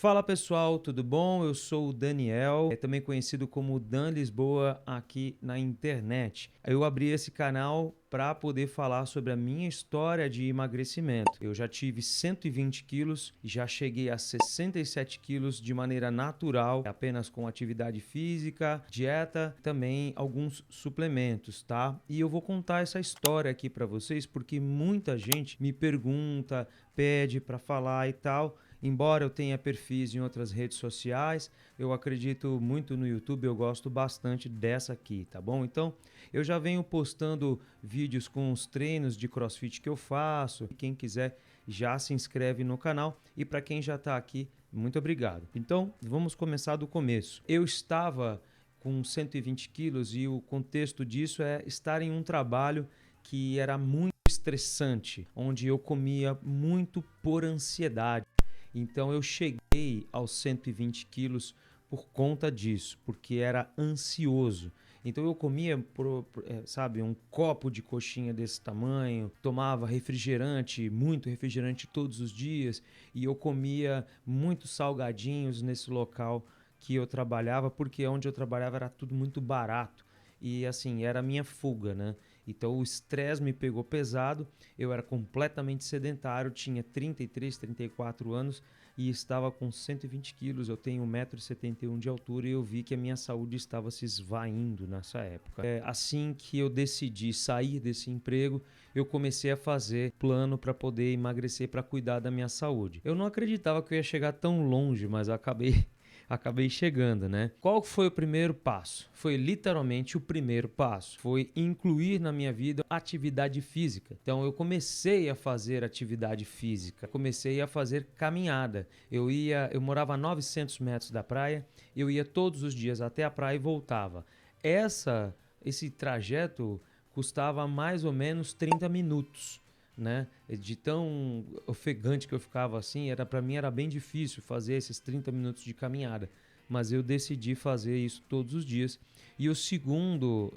Fala pessoal, tudo bom? Eu sou o Daniel, também conhecido como Dan Lisboa aqui na internet. Eu abri esse canal para poder falar sobre a minha história de emagrecimento. Eu já tive 120 quilos e já cheguei a 67 quilos de maneira natural, apenas com atividade física, dieta, também alguns suplementos, tá? E eu vou contar essa história aqui para vocês porque muita gente me pergunta, pede para falar e tal. Embora eu tenha perfis em outras redes sociais, eu acredito muito no YouTube, eu gosto bastante dessa aqui, tá bom? Então, eu já venho postando vídeos com os treinos de CrossFit que eu faço. Quem quiser já se inscreve no canal e para quem já está aqui, muito obrigado. Então, vamos começar do começo. Eu estava com 120 quilos e o contexto disso é estar em um trabalho que era muito estressante, onde eu comia muito por ansiedade. Então eu cheguei aos 120 quilos por conta disso, porque era ansioso. Então eu comia, sabe, um copo de coxinha desse tamanho, tomava refrigerante, muito refrigerante todos os dias, e eu comia muitos salgadinhos nesse local que eu trabalhava, porque onde eu trabalhava era tudo muito barato. E assim, era a minha fuga, né? Então o estresse me pegou pesado, eu era completamente sedentário, tinha 33, 34 anos e estava com 120 quilos, eu tenho 1,71 m de altura e eu vi que a minha saúde estava se esvaindo nessa época. Assim que eu decidi sair desse emprego, eu comecei a fazer plano para poder emagrecer, para cuidar da minha saúde. Eu não acreditava que eu ia chegar tão longe, mas eu acabei chegando, né? Qual foi o primeiro passo? Foi literalmente o primeiro passo. Foi incluir na minha vida atividade física. Então eu comecei a fazer atividade física, comecei a fazer caminhada. Eu morava a 900 metros da praia, eu ia todos os dias até a praia e voltava. Esse trajeto custava mais ou menos 30 minutos. Né? De tão ofegante que eu ficava assim, para mim era bem difícil fazer esses 30 minutos de caminhada, mas eu decidi fazer isso todos os dias. E o segundo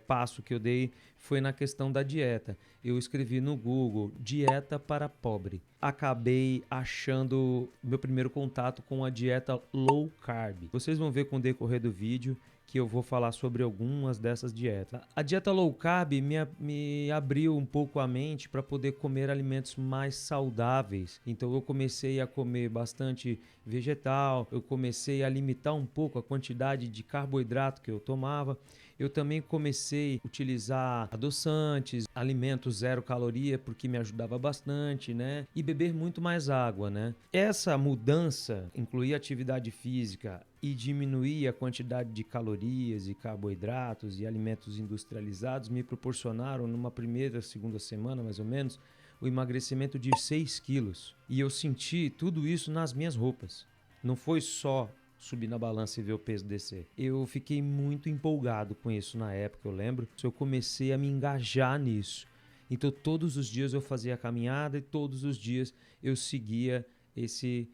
passo que eu dei foi na questão da dieta. Eu escrevi no Google dieta para pobre. Acabei achando meu primeiro contato com a dieta low carb. Vocês vão ver com o decorrer do vídeo que eu vou falar sobre algumas dessas dietas. A dieta low carb me abriu um pouco a mente para poder comer alimentos mais saudáveis. Então eu comecei a comer bastante vegetal, eu comecei a limitar um pouco a quantidade de carboidrato que eu tomava. Eu também comecei a utilizar adoçantes, alimentos zero caloria, porque me ajudava bastante, né? E beber muito mais água, né? Essa mudança, incluir atividade física e diminuir a quantidade de calorias e carboidratos e alimentos industrializados, me proporcionaram, numa primeira, segunda semana, mais ou menos, o emagrecimento de 6 quilos. E eu senti tudo isso nas minhas roupas. Não foi só subir na balança e ver o peso descer. Eu fiquei muito empolgado com isso na época, eu lembro. Eu comecei a me engajar nisso. Então todos os dias eu fazia a caminhada e todos os dias eu seguia esse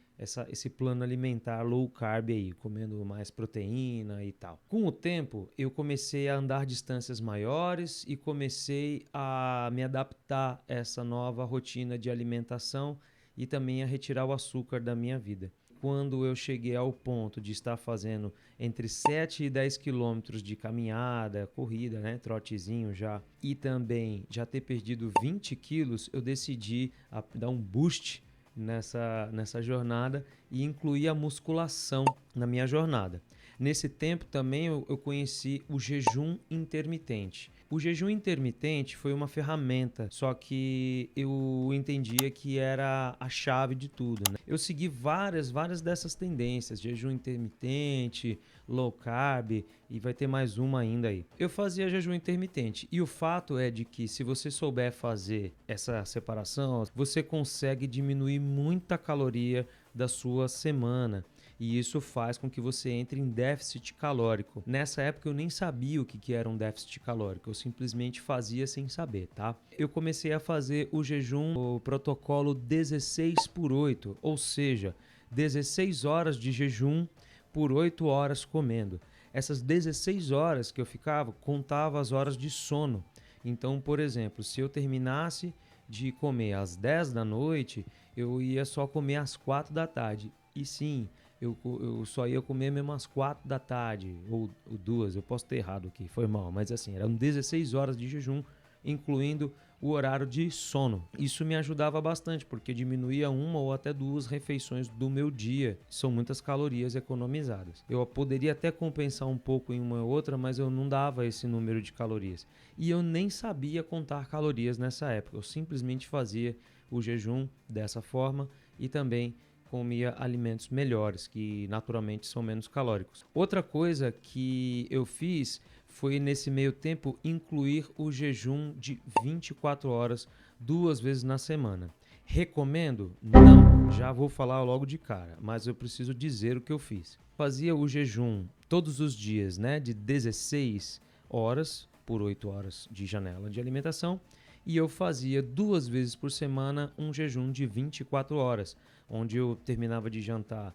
plano alimentar low carb aí, comendo mais proteína e tal. Com o tempo, eu comecei a andar distâncias maiores e comecei a me adaptar a essa nova rotina de alimentação e também a retirar o açúcar da minha vida. Quando eu cheguei ao ponto de estar fazendo entre 7 e 10 quilômetros de caminhada, corrida, né, trotezinho já, e também já ter perdido 20 quilos, eu decidi dar um boost nessa jornada e incluir a musculação na minha jornada. Nesse tempo também eu conheci o jejum intermitente. O jejum intermitente foi uma ferramenta, só que eu entendia que era a chave de tudo, né? Eu segui várias dessas tendências, jejum intermitente, low carb e vai ter mais uma ainda aí. Eu fazia jejum intermitente e o fato é de que se você souber fazer essa separação, você consegue diminuir muita caloria da sua semana. E isso faz com que você entre em déficit calórico. Nessa época eu nem sabia o que era um déficit calórico, eu simplesmente fazia sem saber, tá? Eu comecei a fazer o jejum, o protocolo 16/8, ou seja, 16 horas de jejum por 8 horas comendo. Essas 16 horas que eu ficava, contava as horas de sono. Então, por exemplo, se eu terminasse de comer às 10 da noite, eu ia só comer às 4 da tarde. E sim, eu só ia comer mesmo às 4 da tarde, ou 2, eu posso ter errado aqui, foi mal, mas assim, eram 16 horas de jejum, incluindo o horário de sono. Isso me ajudava bastante, porque diminuía uma ou até duas refeições do meu dia. São muitas calorias economizadas. Eu poderia até compensar um pouco em uma ou outra, mas eu não dava esse número de calorias. E eu nem sabia contar calorias nessa época. Eu simplesmente fazia o jejum dessa forma e também comia alimentos melhores, que naturalmente são menos calóricos. Outra coisa que eu fiz foi, nesse meio tempo, incluir o jejum de 24 horas 2 vezes na semana. Recomendo? Não, já vou falar logo de cara, mas eu preciso dizer o que eu fiz. Fazia o jejum todos os dias, né, de 16 horas por 8 horas de janela de alimentação, e eu fazia 2 vezes por semana um jejum de 24 horas, onde eu terminava de jantar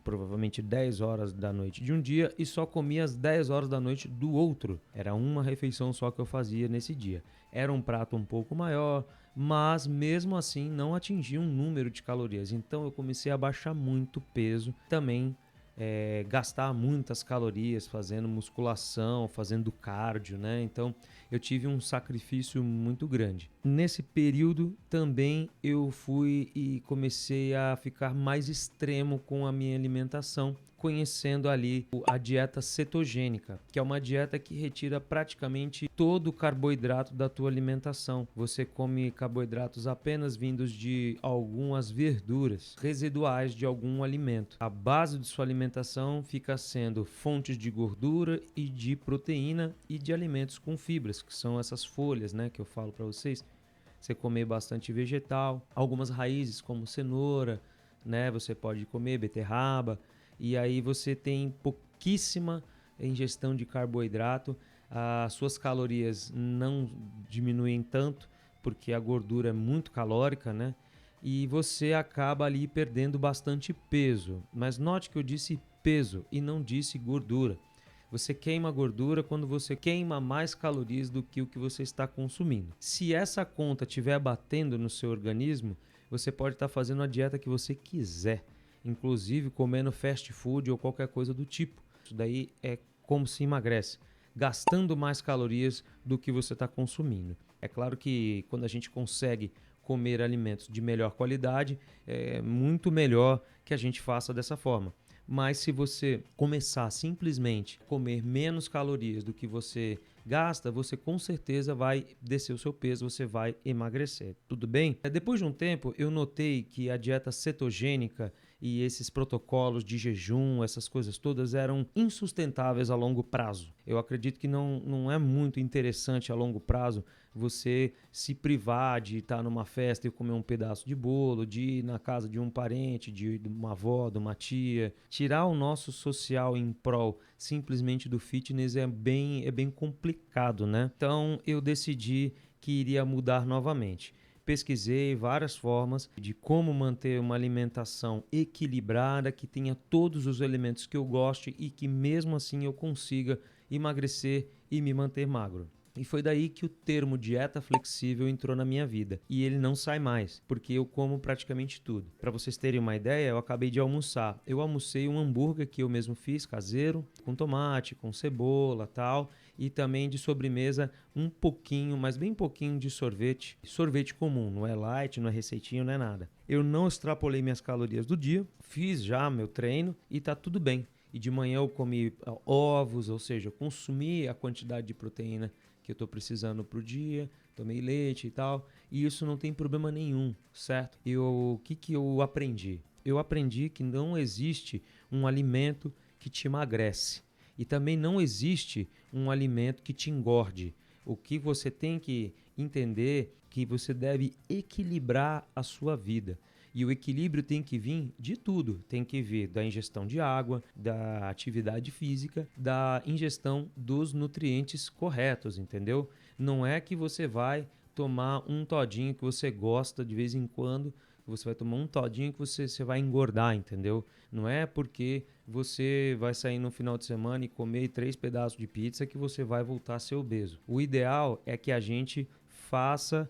provavelmente 10 horas da noite de um dia e só comia às 10 horas da noite do outro. Era uma refeição só que eu fazia nesse dia. Era um prato um pouco maior, mas mesmo assim não atingia um número de calorias. Então eu comecei a baixar muito peso, também gastar muitas calorias fazendo musculação, fazendo cardio, né? Então eu tive um sacrifício muito grande. Nesse período também eu fui e comecei a ficar mais extremo com a minha alimentação, conhecendo ali a dieta cetogênica, que é uma dieta que retira praticamente todo o carboidrato da tua alimentação. Você come carboidratos apenas vindos de algumas verduras residuais de algum alimento. A base de sua alimentação fica sendo fontes de gordura e de proteína e de alimentos com fibras, que são essas folhas, né, que eu falo para vocês. Você comer bastante vegetal, algumas raízes como cenoura, né, você pode comer beterraba, e aí você tem pouquíssima ingestão de carboidrato, as suas calorias não diminuem tanto, porque a gordura é muito calórica, né? E você acaba ali perdendo bastante peso. Mas note que eu disse peso e não disse gordura. Você queima gordura quando você queima mais calorias do que o que você está consumindo. Se essa conta estiver batendo no seu organismo, você pode estar fazendo a dieta que você quiser, inclusive comendo fast food ou qualquer coisa do tipo. Isso daí é como se emagrece, gastando mais calorias do que você está consumindo. É claro que quando a gente consegue comer alimentos de melhor qualidade, é muito melhor que a gente faça dessa forma. Mas se você começar simplesmente a comer menos calorias do que você gasta, você com certeza vai descer o seu peso, você vai emagrecer. Tudo bem? Depois de um tempo, eu notei que a dieta cetogênica e esses protocolos de jejum, essas coisas todas eram insustentáveis a longo prazo. Eu acredito que não é muito interessante a longo prazo você se privar de estar numa festa e comer um pedaço de bolo, de ir na casa de um parente, de uma avó, de uma tia. Tirar o nosso social em prol simplesmente do fitness é bem complicado, né? Então eu decidi que iria mudar novamente. Pesquisei várias formas de como manter uma alimentação equilibrada, que tenha todos os elementos que eu goste e que mesmo assim eu consiga emagrecer e me manter magro. E foi daí que o termo dieta flexível entrou na minha vida. E ele não sai mais, porque eu como praticamente tudo. Para vocês terem uma ideia, eu acabei de almoçar. Eu almocei um hambúrguer que eu mesmo fiz, caseiro, com tomate, com cebola, tal, e também de sobremesa um pouquinho, mas bem pouquinho de sorvete. Sorvete comum, não é light, não é receitinho, não é nada. Eu não extrapolei minhas calorias do dia, fiz já meu treino e tá tudo bem. E de manhã eu comi ovos, ou seja, eu consumi a quantidade de proteína que eu estou precisando para o dia, tomei leite e tal, e isso não tem problema nenhum, certo? O que eu aprendi? Eu aprendi que não existe um alimento que te emagrece e também não existe um alimento que te engorde. O que você tem que entender é que você deve equilibrar a sua vida. E o equilíbrio tem que vir de tudo. Tem que vir da ingestão de água, da atividade física, da ingestão dos nutrientes corretos, entendeu? Não é que você vai tomar um todinho que você gosta de vez em quando, você vai tomar um todinho que você vai engordar, entendeu? Não é porque você vai sair no final de semana e comer 3 pedaços de pizza que você vai voltar a ser obeso. O ideal é que a gente faça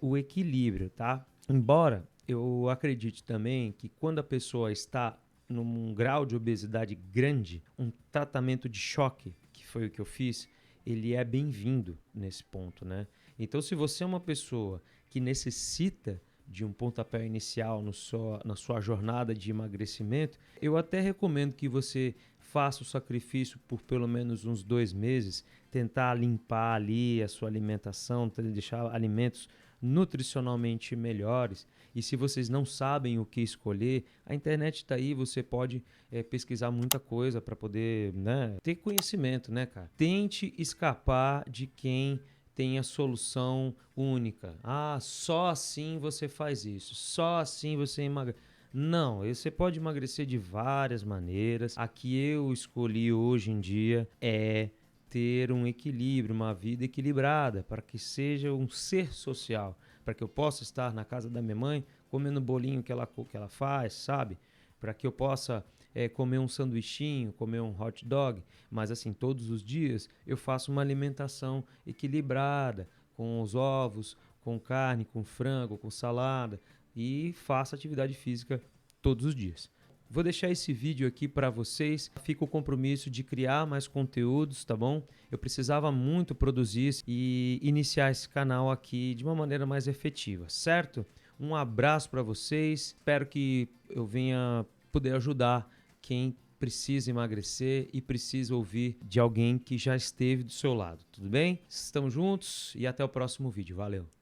o equilíbrio, tá? Embora eu acredito também que quando a pessoa está num grau de obesidade grande, um tratamento de choque, que foi o que eu fiz, ele é bem-vindo nesse ponto, né? Então, se você é uma pessoa que necessita de um pontapé inicial na sua jornada de emagrecimento, eu até recomendo que você faça o sacrifício por pelo menos uns 2 meses, tentar limpar ali a sua alimentação, deixar alimentos nutricionalmente melhores. E se vocês não sabem o que escolher, a internet está aí, você pode pesquisar muita coisa para poder, né, ter conhecimento, né, cara? Tente escapar de quem tem a solução única. Ah, só assim você faz isso, só assim você emagrece. Não, você pode emagrecer de várias maneiras. A que eu escolhi hoje em dia é ter um equilíbrio, uma vida equilibrada, para que seja um ser social, para que eu possa estar na casa da minha mãe comendo o bolinho que ela faz, sabe? Para que eu possa comer um sanduichinho, comer um hot dog, mas assim, todos os dias eu faço uma alimentação equilibrada, com os ovos, com carne, com frango, com salada e faço atividade física todos os dias. Vou deixar esse vídeo aqui para vocês. Fica o compromisso de criar mais conteúdos, tá bom? Eu precisava muito produzir e iniciar esse canal aqui de uma maneira mais efetiva, certo? Um abraço para vocês. Espero que eu venha poder ajudar quem precisa emagrecer e precisa ouvir de alguém que já esteve do seu lado, tudo bem? Estamos juntos e até o próximo vídeo. Valeu!